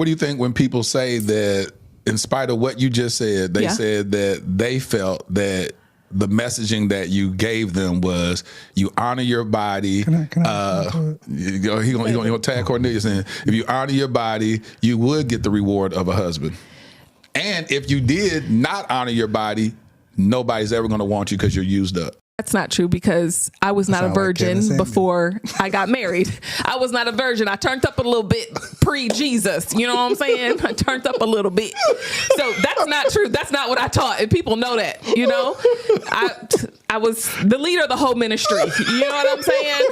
What do you think when people say that, in spite of what you just said, they said that they felt that the messaging that you gave them was you honor your body. Can I he gonna tag Cornelius in. If you honor your body, you would get the reward of a husband. And if you did not honor your body, nobody's ever gonna want you because you're used up. That's not true, because I was not a virgin before I got married. I was not a virgin. I turned up a little bit pre-Jesus. You know what I'm saying? I turned up a little bit. So that's not true. That's not what I taught. And people know that, you know. I was the leader of the whole ministry. You know what I'm saying?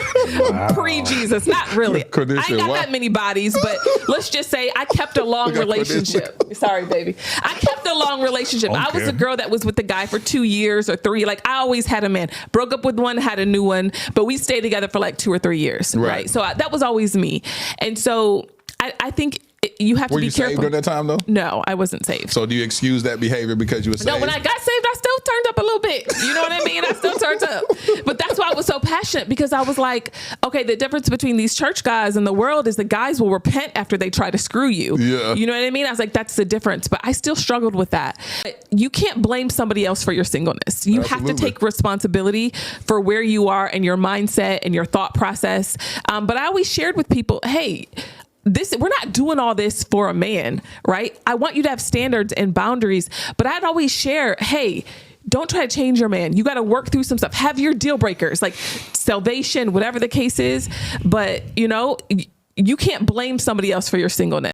Wow. Pre-Jesus. Not really. I ain't got that many bodies, but let's just say I kept a long relationship. Sorry, baby. I kept a long relationship. I was a girl that was with the guy for 2 years or 3. Like, I always had a man. Broke up with one, had a new one, but we stayed together for like 2 or 3 years. Right. So that was always me. And so I think you have to be careful. Were you saved during that time, though? No, I wasn't saved. So do you excuse that behavior because you were saved? No, when I got saved, I still turned up a little bit. You know what I mean? I still turned up. But that's why I was so passionate, because I was like, okay, the difference between these church guys and the world is the guys will repent after they try to screw you. Yeah. You know what I mean? I was like, that's the difference. But I still struggled with that. You can't blame somebody else for your singleness. You have to take responsibility for where you are and your mindset and your thought process. But I always shared with people, hey, we're not doing all this for a man, right? I want you to have standards and boundaries, but I'd always share, hey, don't try to change your man. You got to work through some stuff. Have your deal breakers, like salvation, whatever the case is. But, you know, you can't blame somebody else for your singleness.